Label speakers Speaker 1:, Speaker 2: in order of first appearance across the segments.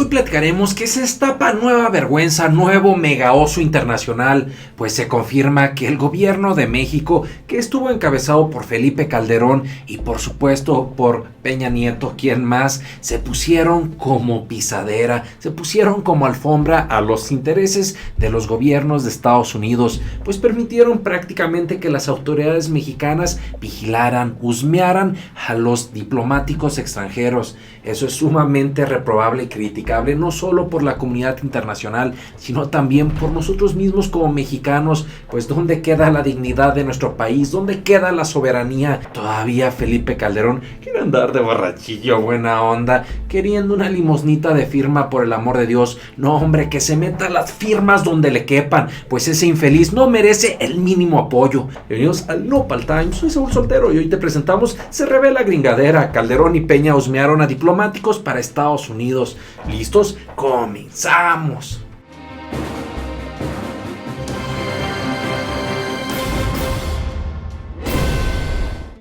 Speaker 1: platicaremos qué es esta nueva vergüenza, nuevo mega oso internacional, pues se confirma que el gobierno de México, que estuvo encabezado por Felipe Calderón y por supuesto por Peña Nieto, quien más, se pusieron como pisadera, se pusieron como alfombra a los intereses de los gobiernos de Estados Unidos, pues permitieron prácticamente que las autoridades mexicanas vigilaran, husmearan a los diplomáticos extranjeros. Eso es sumamente reprobable y criticable, no solo por la comunidad internacional, sino también por nosotros mismos como mexicanos. Pues ¿dónde queda la dignidad de nuestro país? ¿Dónde queda la soberanía? Todavía Felipe Calderón quiere andar de borrachillo, buena onda, queriendo una limosnita de firma, por el amor de Dios. No, hombre, que se meta las firmas donde le quepan, pues ese infeliz no merece el mínimo apoyo. Bienvenidos al Nopal Time, soy Saúl Soltero y hoy te presentamos Se revela gringadera. Calderón y Peña husmearon a diplomáticos para Estados Unidos. ¿Listos? ¡Comenzamos!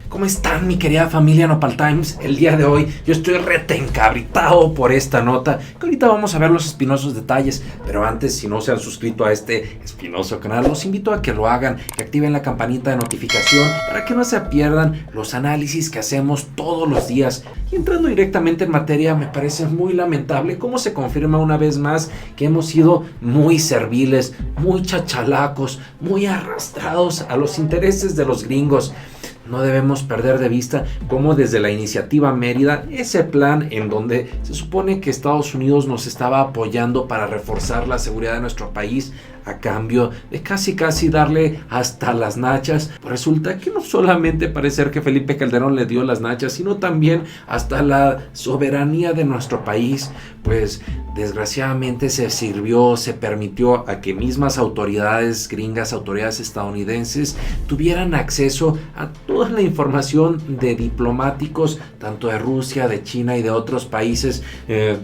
Speaker 1: ¿Cómo están, mi querida familia Nopal Times? El día de hoy yo estoy encabritado por esta nota, que ahorita vamos a ver los espinosos detalles, pero antes, si no se han suscrito a este espinoso canal, los invito a que lo hagan, que activen la campanita de notificación para que no se pierdan los análisis que hacemos todos los días. Y entrando directamente en materia, me parece muy lamentable cómo se confirma una vez más que hemos sido muy serviles, muy chachalacos, muy arrastrados a los intereses de los gringos. No debemos perder de vista cómo desde la iniciativa Mérida, ese plan en donde se supone que Estados Unidos nos estaba apoyando para reforzar la seguridad de nuestro país, a cambio de casi darle hasta las nachas, pues resulta que no solamente parece ser que Felipe Calderón le dio las nachas, sino también hasta la soberanía de nuestro país. Pues desgraciadamente se permitió a que mismas autoridades gringas, autoridades estadounidenses, tuvieran acceso a toda la información de diplomáticos, tanto de Rusia, de China y de otros países,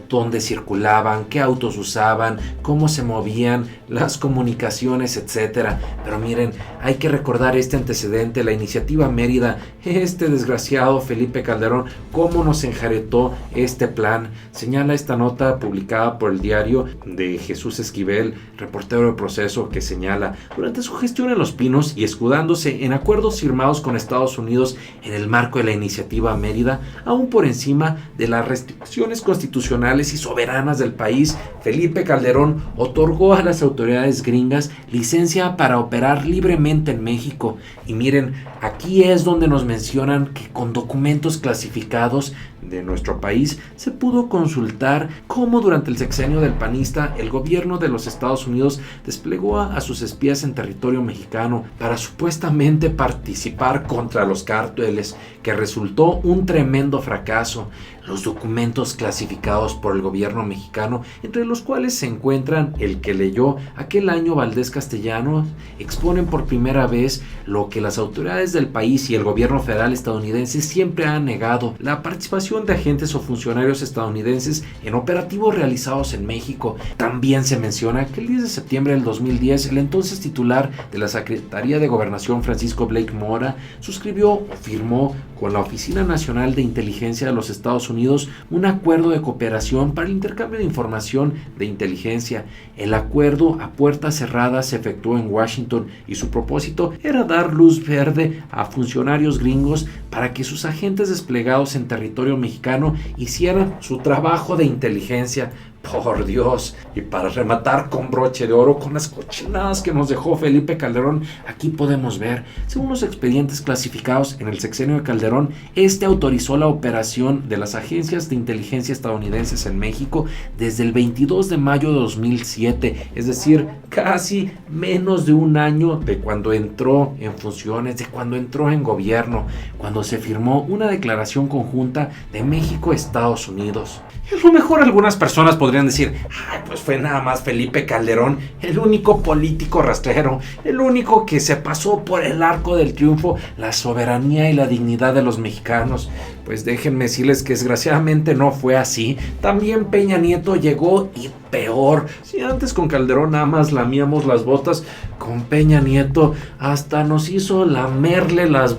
Speaker 1: dónde circulaban, qué autos usaban, cómo se movían, las comunicaciones, etcétera. Pero miren, hay que recordar este antecedente, la iniciativa Mérida, este desgraciado Felipe Calderón, cómo nos enjaretó este plan. Señala esta nota publicada por el diario de Jesús Esquivel, reportero de Proceso, que señala: durante su gestión en Los Pinos y escudándose en acuerdos firmados con Estados Unidos en el marco de la iniciativa Mérida, aún por encima de las restricciones constitucionales y soberanas del país, Felipe Calderón otorgó a las autoridades gringas licencia para operar libremente en México. Y miren, aquí es donde nos mencionan que con documentos clasificados de nuestro país se pudo consultar cómo durante el sexenio del panista el gobierno de los Estados Unidos desplegó a sus espías en territorio mexicano para supuestamente participar contra los cárteles, que resultó un tremendo fracaso. Los documentos clasificados por el gobierno mexicano, entre los cuales se encuentran el que leyó aquel año Valdés Castellanos, exponen por primera vez lo que las autoridades del país y el gobierno federal estadounidense siempre han negado: la participación de agentes o funcionarios estadounidenses en operativos realizados en México. También se menciona que el 10 de septiembre del 2010, el entonces titular de la Secretaría de Gobernación, Francisco Blake Mora, suscribió o firmó con la Oficina Nacional de Inteligencia de los Estados Unidos un acuerdo de cooperación para el intercambio de información de inteligencia. El acuerdo a puertas cerradas se efectuó en Washington y su propósito era dar luz verde a funcionarios gringos para que sus agentes desplegados en territorio mexicano hicieran su trabajo de inteligencia. Por Dios. Y para rematar con broche de oro, con las cochinadas que nos dejó Felipe Calderón, aquí podemos ver, según los expedientes clasificados en el sexenio de Calderón, este autorizó la operación de las agencias de inteligencia estadounidenses en México desde el 22 de mayo de 2007, es decir, casi menos de un año de cuando entró en funciones, de cuando entró en gobierno, cuando se firmó una declaración conjunta de México-Estados Unidos. A lo mejor algunas personas podrían decir: ay, pues fue nada más Felipe Calderón, el único político rastrero, el único que se pasó por el arco del triunfo la soberanía y la dignidad de los mexicanos. Pues déjenme decirles que desgraciadamente no fue así. También Peña Nieto llegó y peor. Si antes con Calderón nada más lamíamos las botas, con Peña Nieto hasta nos hizo lamerle las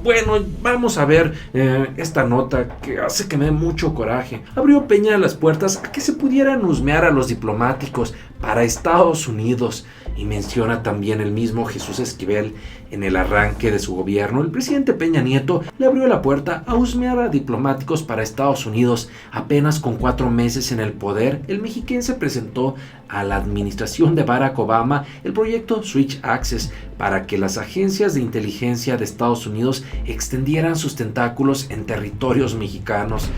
Speaker 1: bueno, vamos a ver esta nota que hace que me dé mucho coraje. Abrió Peña las puertas a que se pudieran husmear a los diplomáticos para Estados Unidos. Y menciona también el mismo Jesús Esquivel en el arranque de su gobierno. El presidente Peña Nieto le abrió la puerta a husmear a diplomáticos para Estados Unidos. Apenas con 4 meses en el poder, el mexiquense presentó a la administración de Barack Obama el proyecto Switch Access para que las agencias de inteligencia de Estados Unidos extendieran sus tentáculos en territorios mexicanos.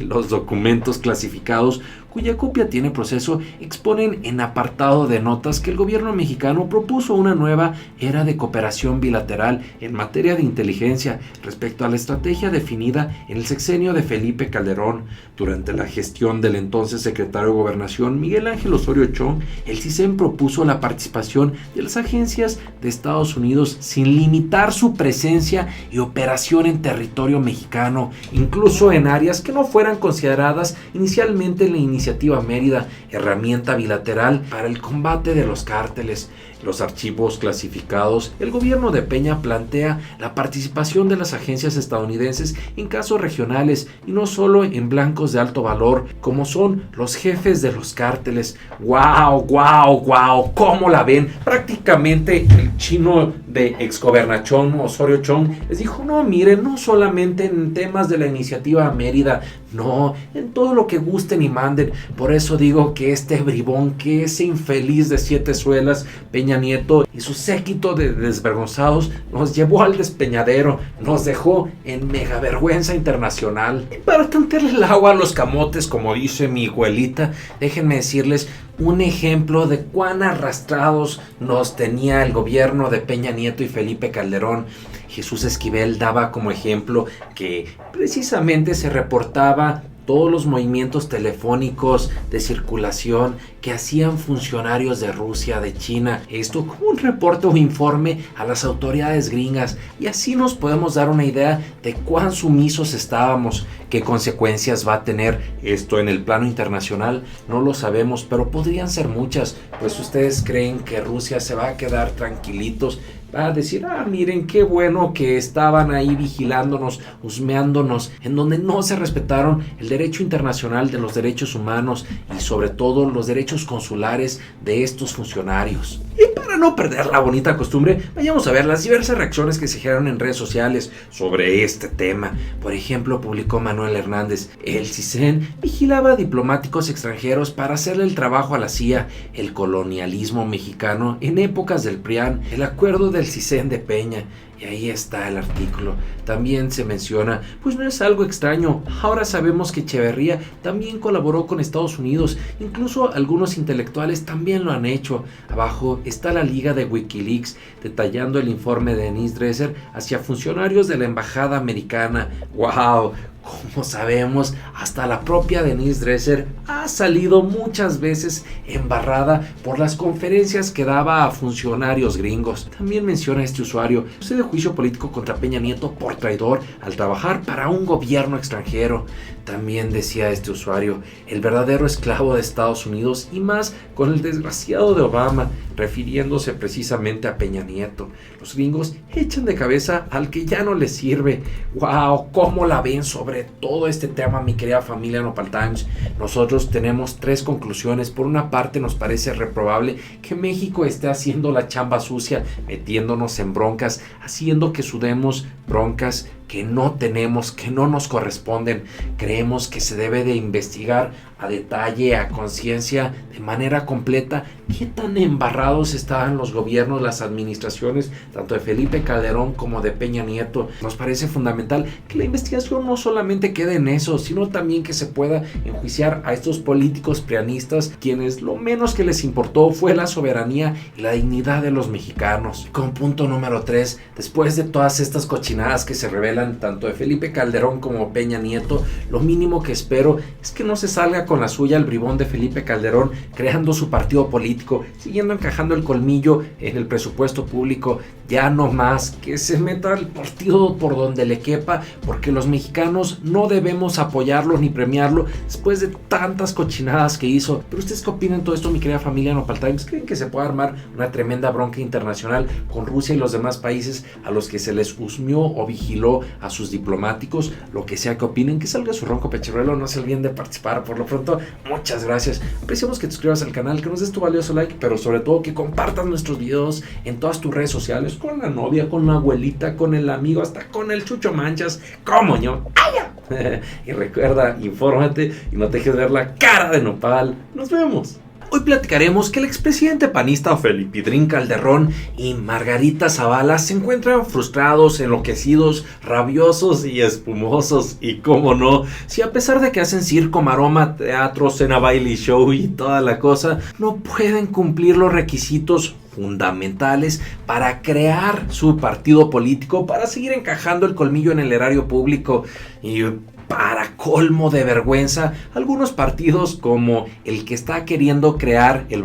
Speaker 1: Los documentos clasificados, cuya copia tiene proceso, exponen en apartado de notas que el gobierno mexicano propuso una nueva era de cooperación bilateral en materia de inteligencia respecto a la estrategia definida en el sexenio de Felipe Calderón. Durante la gestión del entonces secretario de Gobernación Miguel Ángel Osorio Chong, el CISEN propuso la participación de las agencias de Estados Unidos sin limitar su presencia y operación en territorio mexicano, incluso en áreas que no fueran consideradas inicialmente en la iniciativa Mérida, herramienta bilateral para el combate de los cárteles. Los archivos clasificados, el gobierno de Peña plantea la participación de las agencias estadounidenses en casos regionales y no solo en blancos de alto valor, como son los jefes de los cárteles. ¡Wow, wow, wow! ¿Cómo la ven? Prácticamente el chino de exgobernachón Osorio Chong les dijo, no, miren, no solamente en temas de la iniciativa Mérida, no, en todo lo que gusten y manden. Por eso digo que este bribón, que ese infeliz de 7 suelas, Peña Nieto y su séquito de desvergonzados nos llevó al despeñadero, nos dejó en mega vergüenza internacional. Y para tantearle el agua a los camotes, como dice mi abuelita, déjenme decirles un ejemplo de cuán arrastrados nos tenía el gobierno de Peña Nieto y Felipe Calderón. Jesús Esquivel daba como ejemplo que precisamente se reportaba todos los movimientos telefónicos de circulación que hacían funcionarios de Rusia, de China, esto como un reporte o informe a las autoridades gringas, y así nos podemos dar una idea de cuán sumisos estábamos. ¿Qué consecuencias va a tener esto en el plano internacional? No lo sabemos, pero podrían ser muchas. Pues ustedes creen que Rusia se va a quedar tranquilitos, va a decir, miren qué bueno que estaban ahí vigilándonos, husmeándonos, en donde no se respetaron el derecho internacional de los derechos humanos y sobre todo los derechos consulares de estos funcionarios. Y para no perder la bonita costumbre, vayamos a ver las diversas reacciones que se generaron en redes sociales sobre este tema. Por ejemplo, publicó Manuel Hernández: el CISEN vigilaba a diplomáticos extranjeros para hacerle el trabajo a la CIA, el colonialismo mexicano en épocas del PRIAN, el acuerdo del CISEN de Peña. Y ahí está el artículo. También se menciona, pues no es algo extraño, ahora sabemos que Echeverría también colaboró con Estados Unidos, incluso algunos intelectuales también lo han hecho. Abajo está la liga de Wikileaks detallando el informe de Denise Dresser hacia funcionarios de la embajada americana. ¡Wow! Como sabemos, hasta la propia Denise Dresser ha salido muchas veces embarrada por las conferencias que daba a funcionarios gringos. También menciona este usuario: procede juicio político contra Peña Nieto por traidor al trabajar para un gobierno extranjero. También decía este usuario: el verdadero esclavo de Estados Unidos, y más con el desgraciado de Obama, refiriéndose precisamente a Peña Nieto. Los gringos echan de cabeza al que ya no les sirve. ¡Wow! ¿Cómo la ven sobre todo este tema, mi querida familia Nopal Times? Nosotros tenemos 3 conclusiones. Por una parte, nos parece reprobable que México esté haciendo la chamba sucia, metiéndonos en broncas, haciendo que sudemos broncas que no tenemos, que no nos corresponden. Creemos que se debe de investigar a detalle, a conciencia, de manera completa, qué tan embarrados estaban los gobiernos, las administraciones, tanto de Felipe Calderón como de Peña Nieto. Nos parece fundamental que la investigación no solamente quede en eso, sino también que se pueda enjuiciar a estos políticos prianistas, quienes lo menos que les importó fue la soberanía y la dignidad de los mexicanos. Con punto número 3, después de todas estas cochinadas que se revelan revelan tanto de Felipe Calderón como Peña Nieto, lo mínimo que espero es que no se salga con la suya el bribón de Felipe Calderón creando su partido político, siguiendo encajando el colmillo en el presupuesto público. Ya no más, que se meta el partido por donde le quepa, porque los mexicanos no debemos apoyarlo ni premiarlo después de tantas cochinadas que hizo. Pero ustedes qué opinan de todo esto, mi querida familia Nopal Times? ¿Creen que se puede armar una tremenda bronca internacional con Rusia y los demás países a los que se les husmeó o vigiló a sus diplomáticos? Lo que sea que opinen, que salga su ronco pechuelo, no se olviden de participar. Por lo pronto, muchas gracias. Apreciamos que te suscribas al canal, que nos des tu valioso like, pero sobre todo que compartas nuestros videos en todas tus redes sociales, con la novia, con la abuelita, con el amigo, hasta con el Chucho Manchas, como yo. Y recuerda, infórmate y no te dejes ver la cara de Nopal. Nos vemos. Hoy platicaremos que el expresidente panista Felipidrín Calderón y Margarita Zavala se encuentran frustrados, enloquecidos, rabiosos y espumosos. Y cómo no, si a pesar de que hacen circo, maroma, teatro, cena, baile y show y toda la cosa, no pueden cumplir los requisitos fundamentales para crear su partido político, para seguir encajando el colmillo en el erario público. Y para colmo de vergüenza, algunos partidos como el que está queriendo crear el